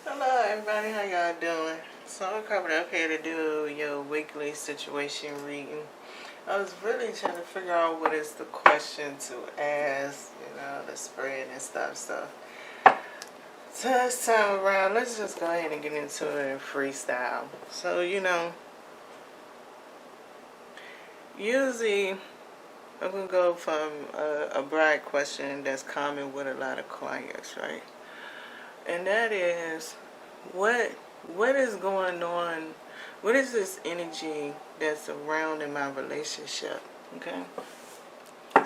Hello everybody, how y'all doing? So I'm coming up here to do your weekly situation reading. I was really trying to figure out what is the question to ask, the spread and stuff. So this time around, let's just go ahead and get into it in freestyle. So, usually I'm going to go from a broad question that's common with a lot of clients, right? And that is, what is going on? What is this energy that's surrounding my relationship? Okay,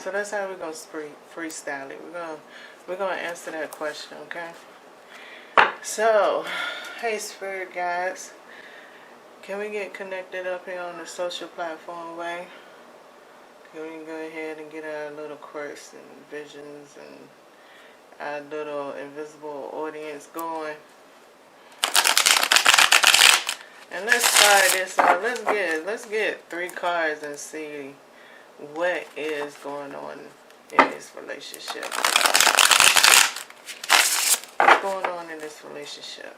so that's how we're gonna freestyle it. We're gonna answer that question. Okay. So, hey spirit guides, can we get connected up here on the social platform way? Can we go ahead and get our little quirks and visions and our little invisible audience going? And let's try this out. Let's get 3 cards and see what is going on in this relationship. What's going on in this relationship?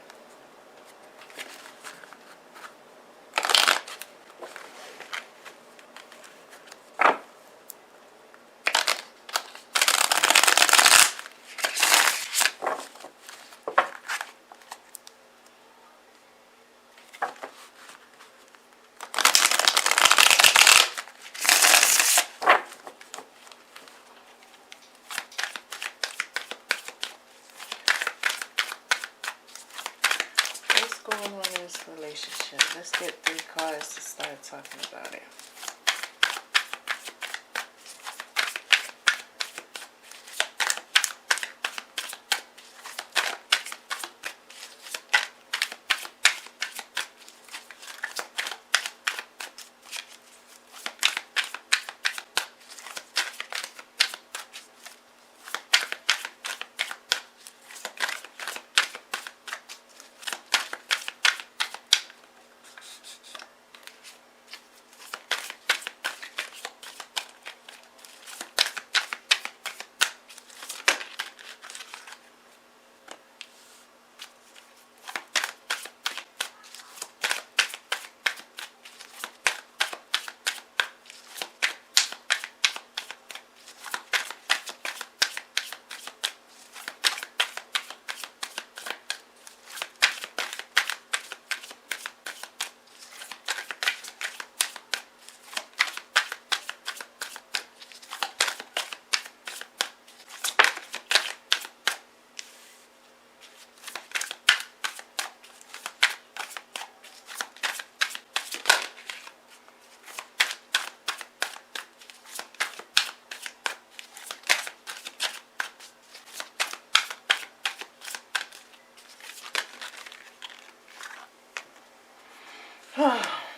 Going on in this relationship. Let's get 3 cards to start talking about it.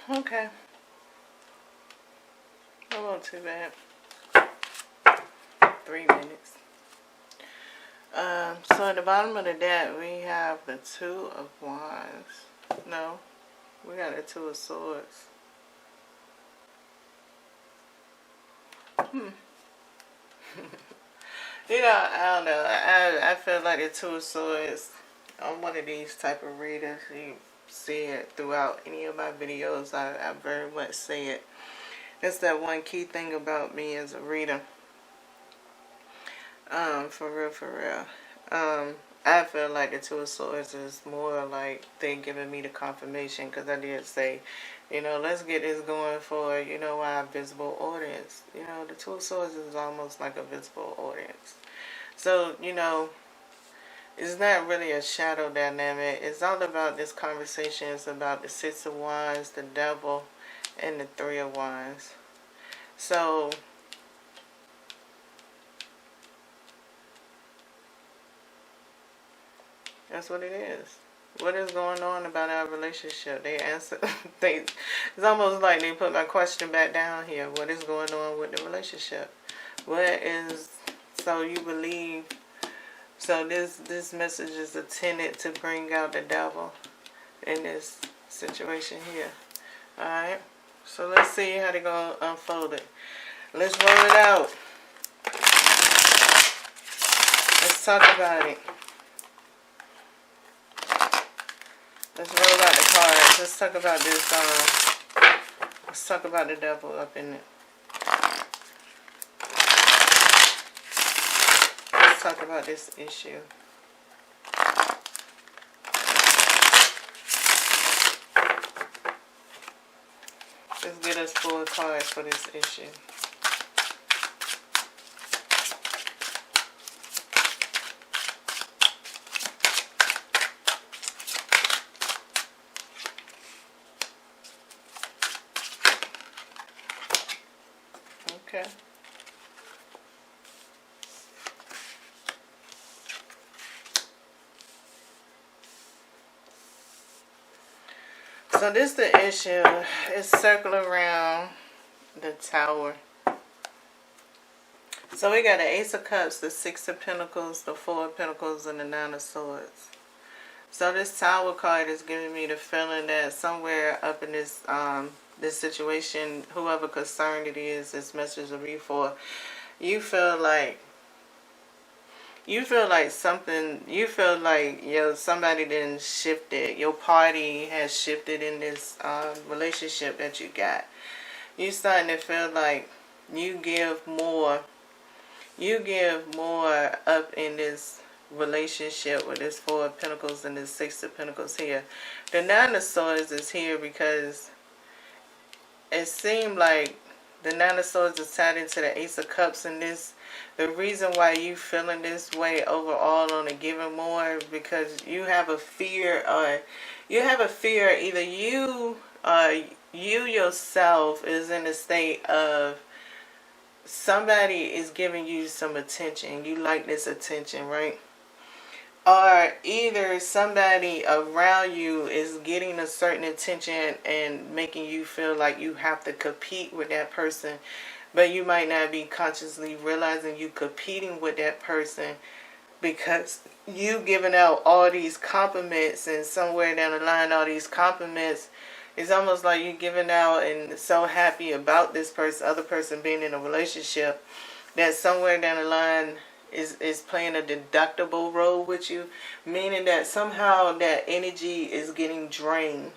Okay. That wasn't too bad. 3 minutes. So at the bottom of the deck, we have the 2 of Wands. No, we got the 2 of Swords. I don't know. I feel like the 2 of Swords. I'm one of these type of readers. You see it throughout any of my videos. I very much say it. That's that one key thing about me as a reader. For real. I feel like the 2 of Swords is more like they giving me the confirmation, because I did say, let's get this going for, our visible audience. The 2 of Swords is almost like a visible audience. So, it's not really a shadow dynamic. It's all about this conversation. It's about the 6 of Wands, the Devil, and the 3 of Wands. So, that's what it is. What is going on about our relationship? They answer. It's almost like they put my question back down here. What is going on with the relationship? So you believe? So this message is intended to bring out the devil in this situation here. All right. So let's see how they're gonna unfold it. Let's roll it out. Let's talk about it. Let's roll out the cards. Let's talk about this. Let's talk about the devil up in it. Let's talk about this issue. Let's get us 4 cards for this issue. Okay. So this is the issue. It's circling around the Tower. So we got the Ace of Cups, the Six of Pentacles, the Four of Pentacles, and the Nine of Swords. So this Tower card is giving me the feeling that somewhere up in this this situation, whoever concerned it is, this message will be for, you feel like something, you feel like somebody didn't shift it. Your party has shifted in this relationship that you got. You starting to feel like you give more up in this relationship with this Four of Pentacles and this Six of Pentacles here. The Nine of Swords is here because it seemed like the Nine of Swords is tied into the Ace of Cups, and the reason why you feeling this way overall on a given more because you have a fear, either you yourself is in a state of somebody is giving you some attention. You like this attention, right? Or either somebody around you is getting a certain attention and making you feel like you have to compete with that person, but you might not be consciously realizing you competing with that person because you giving out all these compliments, and somewhere down the line all these compliments, it's almost like you giving out and so happy about this person, other person being in a relationship, that somewhere down the line is playing a deductible role with you, meaning that somehow that energy is getting drained.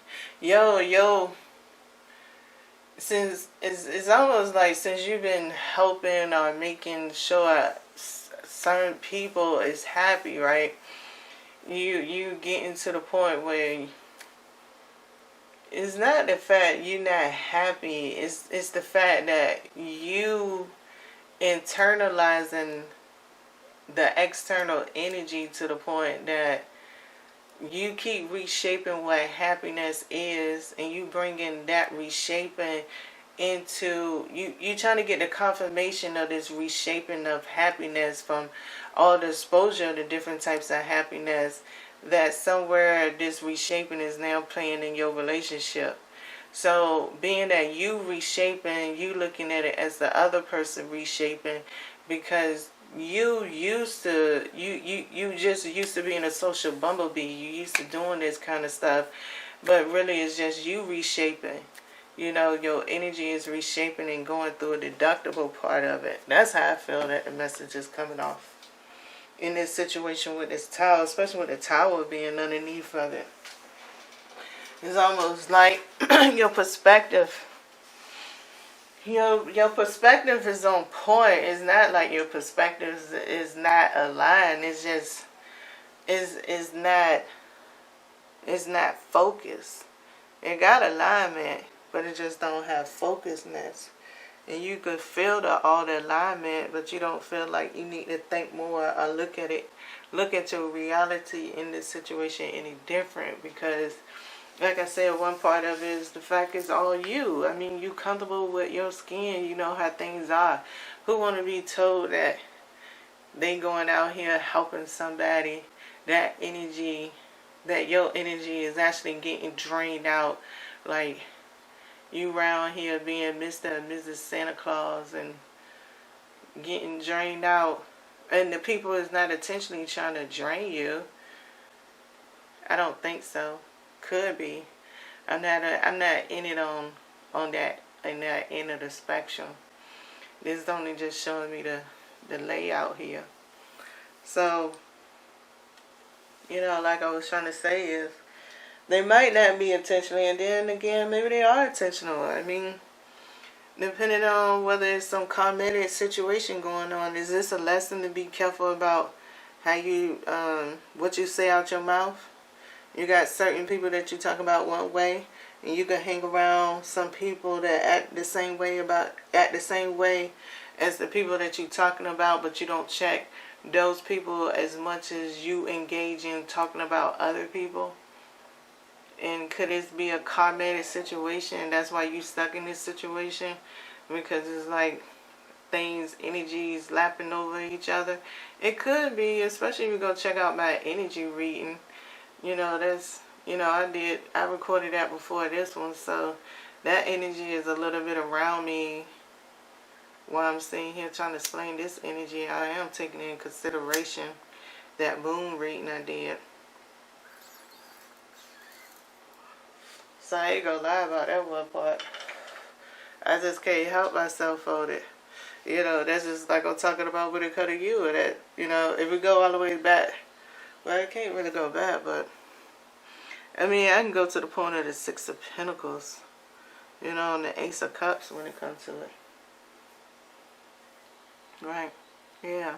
Since it's almost like since you've been helping or making sure certain people is happy, right? You getting to the point where it's not the fact you're not happy. It's the fact that you internalizing the external energy to the point that you keep reshaping what happiness is, and you bring in that reshaping into you trying to get the confirmation of this reshaping of happiness from all the exposure to different types of happiness, that somewhere this reshaping is now playing in your relationship. So being that you reshaping, you looking at it as the other person reshaping, because you just used to being a social bumblebee. You used to doing this kind of stuff, but really it's just you reshaping. Your energy is reshaping and going through a deductible part of it. That's how I feel that the message is coming off in this situation with this tower, especially with the tower being underneath of it. It's almost like your perspective. Your perspective is on point. It's not like your perspective is not aligned. It's just it's not focused. It got alignment, but it just don't have focusedness. And you could feel all the alignment, but you don't feel like you need to think more or look into reality in this situation any different, because like I said, one part of it is the fact it's all you. I mean, you comfortable with your skin. You know how things are. Who want to be told that they going out here helping somebody, that your energy is actually getting drained out, like you around here being Mr. and Mrs. Santa Claus and getting drained out, and the people is not intentionally trying to drain you. I don't think so. Could be. I'm not in it on that in that end of the spectrum. This is only just showing me the layout here. So, like I was trying to say, is They might not be intentionally, and then again, maybe they are intentional. I mean, depending on whether it's some karmic situation going on, is this a lesson to be careful about how you, what you say out your mouth? You got certain people that you talk about one way, and you can hang around some people that act the same way as the people that you're talking about, but you don't check those people as much as you engage in talking about other people. And could this be a karmic situation, and that's why you stuck in this situation? Because it's like energies lapping over each other. It could be, especially if you go check out my energy reading. That's, I recorded that before this one, so that energy is a little bit around me while I'm sitting here trying to explain this energy. I am taking in consideration that moon reading I did. So I ain't gonna lie about that one part. I just can't help myself for it. That's just like I'm talking about when it comes to you. Or that, if we go all the way back, well, I can't really go back, but I mean, I can go to the point of the Six of Pentacles, and the Ace of Cups when it comes to it. Right. Yeah.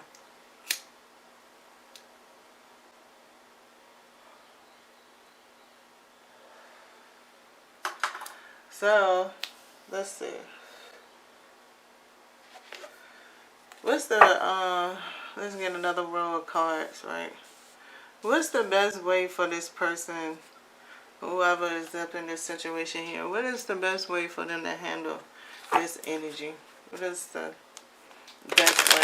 So, let's see. What's the, let's get another row of cards, right? What's the best way for this person, whoever is up in this situation here, what is the best way for them to handle this energy? What is the best way?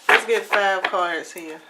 Let's get 5 cards here.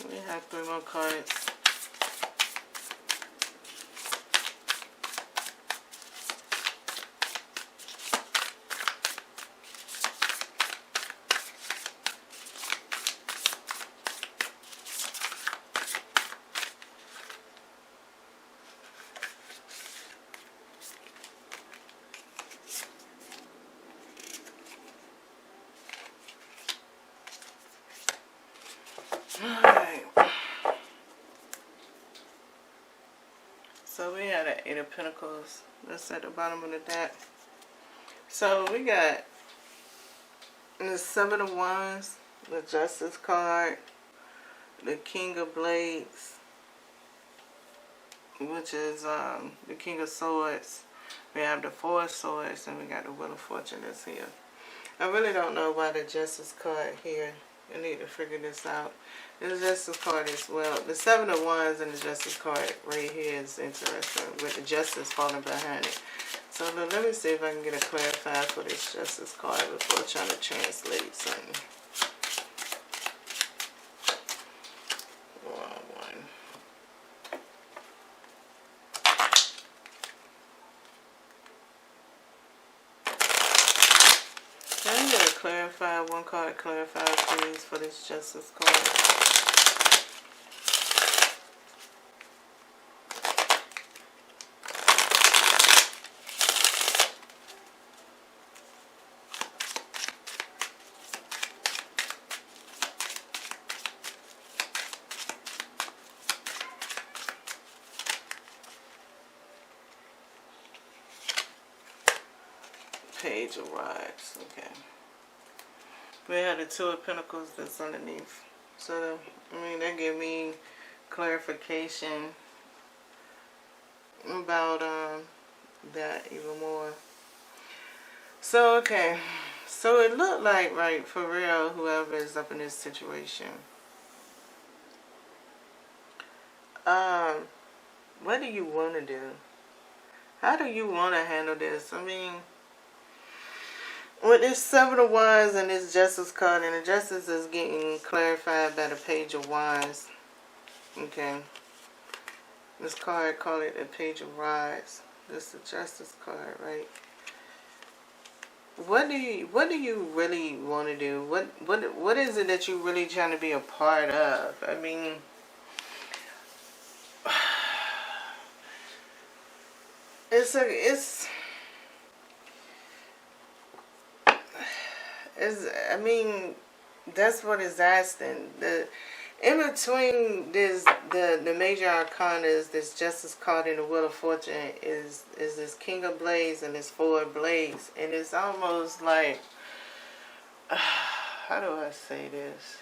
We have 3 more cards. Eight of Pentacles. That's at the bottom of the deck. So we got the Seven of Wands, the Justice card, the King of Blades, which is the King of Swords. We have the Four of Swords, and we got the Wheel of Fortune that's here. I really don't know why the Justice card here. I need to figure this out. The Justice card as well. The Seven of Wands and the Justice card right here is interesting, with the Justice falling behind it. So let me see if I can get a clarifier for this Justice card before trying to translate something. Can I get a clarifier, one card clarifier please for this Justice card? Page of Rods. Okay. We have the Two of Pentacles that's underneath. So, I mean, that gave me clarification about that even more. So, okay. So, it looked like, right, for real, whoever is up in this situation. What do you want to do? How do you want to handle this? I mean, with this Seven of Wands and this Justice card, and the Justice is getting clarified by the Page of Wands. Okay. This card, call it the Page of Rods. This is the Justice card, right? What do you really want to do? What is it that you really trying to be a part of? I mean, I mean, that's what it's asking. In between this, the major arcana is this Justice card in the Wheel of Fortune is this King of Blades and this Four of Blades, and it's almost like, how do I say this?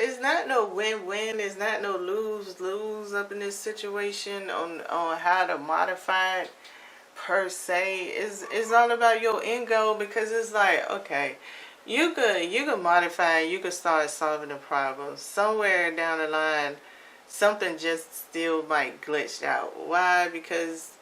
It's not no win-win. It's not no lose-lose up in this situation on how to modify it per se. It's all about your end goal, because it's like, okay, you could modify it, you could start solving the problem. Somewhere down the line, something just still might glitch out. Why? Because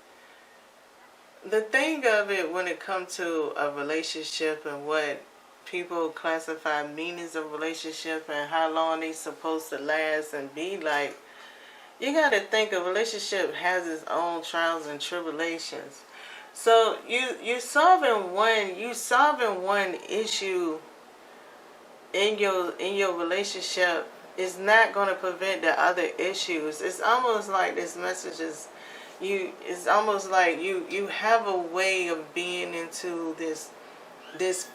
the thing of it, when it comes to a relationship and what people classify meanings of relationship and how long they supposed to last and be like, you got to think a relationship has its own trials and tribulations. So you solving one issue in your relationship is not going to prevent the other issues. It's almost like this message is it's almost like you have a way of being into this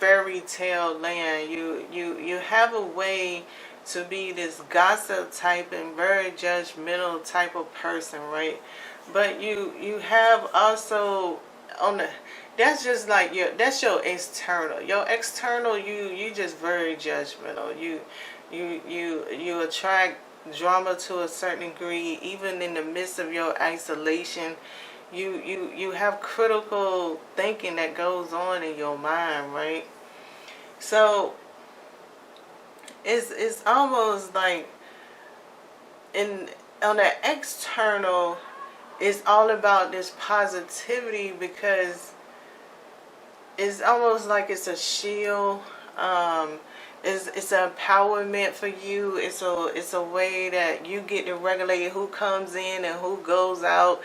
fairy tale land. You have a way to be this gossip type and very judgmental type of person, right? But you have also on the, that's just like that's your external. Your external, you just very judgmental. You attract drama to a certain degree, even in the midst of your isolation. You have critical thinking that goes on in your mind, right? So it's almost like on the external, it's all about this positivity, because it's almost like it's a shield. It's an empowerment for you. It's a way that you get to regulate who comes in and who goes out.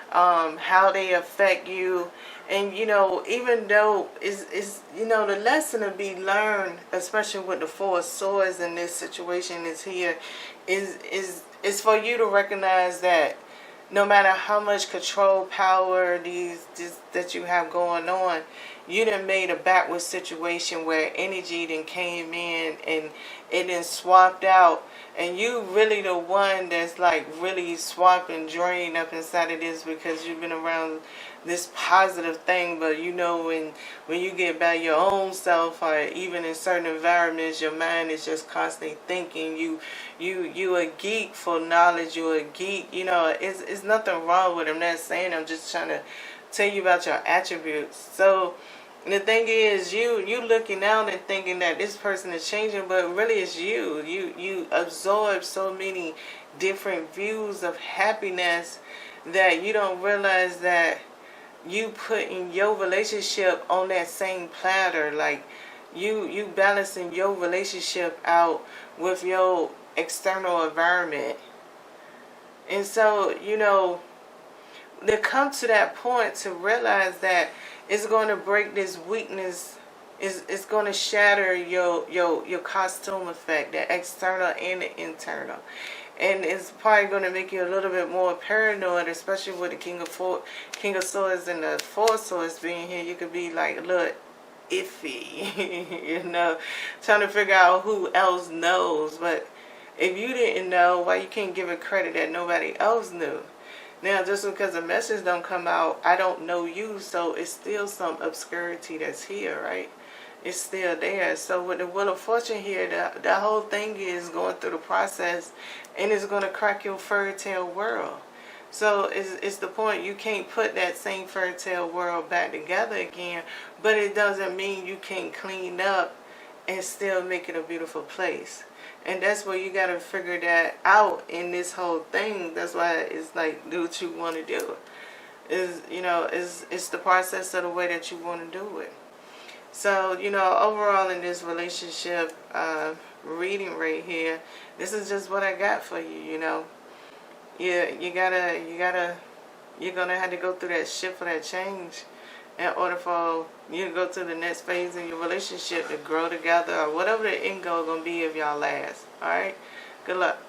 How they affect you, and even though it's the lesson to be learned, especially with the Four of Swords in this situation is here, is for you to recognize that no matter how much control power that you have going on, you done made a backward situation where energy then came in and it then swapped out, and you really the one that's like really swapping drain up inside of this because you've been around this positive thing. But you know, when you get by your own self, or even in certain environments, your mind is just constantly thinking. You a geek for knowledge. You a geek. You know, it's nothing wrong with it. I'm not saying. I'm just trying to tell you about your attributes. So the thing is, you looking out and thinking that this person is changing, but really it's you. You absorb so many different views of happiness that you don't realize that you putting your relationship on that same platter. Like you balancing your relationship out with your external environment. And so, you know, to come to that point to realize that it's going to break this weakness, it's going to shatter your costume effect, the external and the internal. And it's probably going to make you a little bit more paranoid, especially with the King of Swords and the Four of Swords being here. You could be like a little iffy, you know, trying to figure out who else knows. But if you didn't know, why you can't give it credit that nobody else knew? Now, just because a message don't come out, I don't know you, so it's still some obscurity that's here, right? It's still there. So with the Wheel of Fortune here, the whole thing is going through the process, and it's going to crack your fairy tale world. So it's the point, you can't put that same fairy tale world back together again, but it doesn't mean you can't clean up and still make it a beautiful place. And that's where you got to figure that out in this whole thing. That's why it's like, do what you want to do. It's the process of the way that you want to do it. So, you know, overall in this relationship reading right here, this is just what I got for you, you know. You're gonna have to go through that shift or that change in order for you to go to the next phase in your relationship, to grow together, or whatever the end goal is gonna be if y'all last. Alright? Good luck.